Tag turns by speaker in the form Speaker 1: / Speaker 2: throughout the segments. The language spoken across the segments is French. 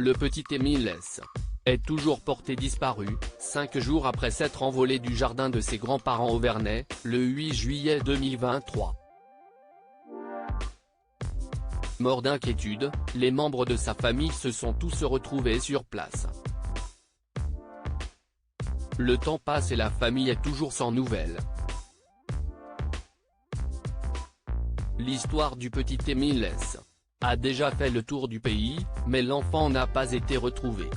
Speaker 1: Le petit Émile S. est toujours porté disparu, 5 jours après s'être envolé du jardin de ses grands-parents au Vernet, le 8 juillet 2023. Mort d'inquiétude, les membres de sa famille se sont tous retrouvés sur place. Le temps passe et la famille est toujours sans nouvelles. L'histoire du petit Émile S. a déjà fait le tour du pays, mais l'enfant n'a pas été retrouvé.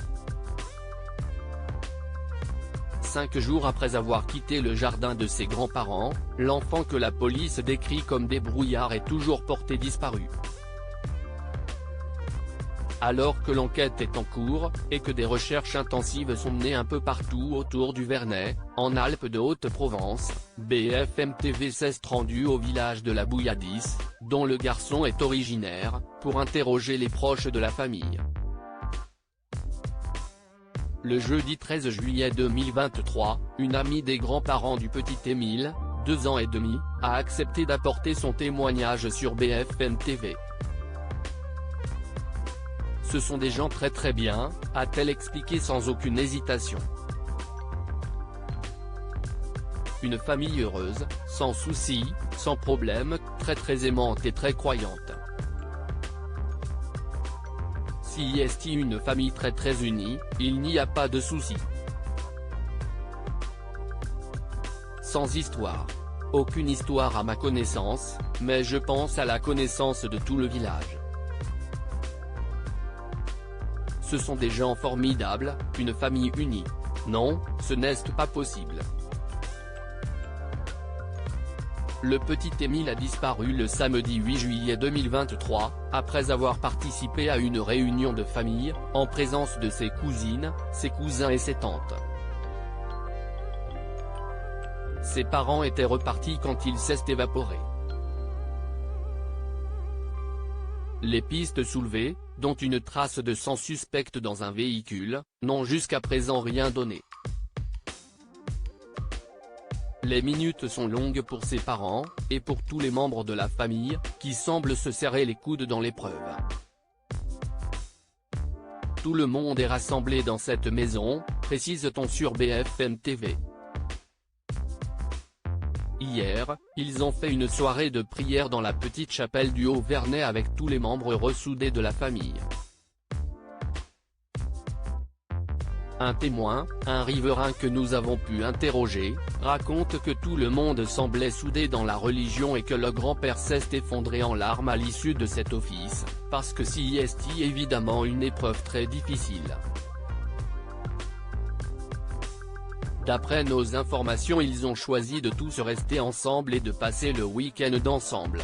Speaker 1: 5 jours après avoir quitté le jardin de ses grands-parents, l'enfant que la police décrit comme débrouillard est toujours porté disparu. Alors que l'enquête est en cours, et que des recherches intensives sont menées un peu partout autour du Vernet, en Alpes de Haute-Provence, BFM TV s'est rendu au village de la Bouilladisse, dont le garçon est originaire, pour interroger les proches de la famille. Le jeudi 13 juillet 2023, une amie des grands-parents du petit Émile, 2 ans et demi, a accepté d'apporter son témoignage sur BFM TV. Ce sont des gens très bien, a-t-elle expliqué sans aucune hésitation. Une famille heureuse, sans soucis, sans problème, très aimante et très croyante. Si est une famille très unie, il n'y a pas de soucis. Sans histoire. Aucune histoire à ma connaissance, mais je pense à la connaissance de tout le village. Ce sont des gens formidables, une famille unie. Non, ce n'est pas possible. Le petit Émile a disparu le samedi 8 juillet 2023, après avoir participé à une réunion de famille, en présence de ses cousines, ses cousins et ses tantes. Ses parents étaient repartis quand il s'est évaporé. Les pistes soulevées, dont une trace de sang suspecte dans un véhicule, n'ont jusqu'à présent rien donné. Les minutes sont longues pour ses parents, et pour tous les membres de la famille, qui semblent se serrer les coudes dans l'épreuve. Tout le monde est rassemblé dans cette maison, précise-t-on sur BFM TV. Hier, ils ont fait une soirée de prière dans la petite chapelle du Haut-Vernet avec tous les membres ressoudés de la famille. Un témoin, un riverain que nous avons pu interroger, raconte que tout le monde semblait soudé dans la religion et que le grand-père s'est effondré en larmes à l'issue de cet office, parce que c'est évidemment une épreuve très difficile. D'après nos informations, ils ont choisi de tous rester ensemble et de passer le week-end ensemble.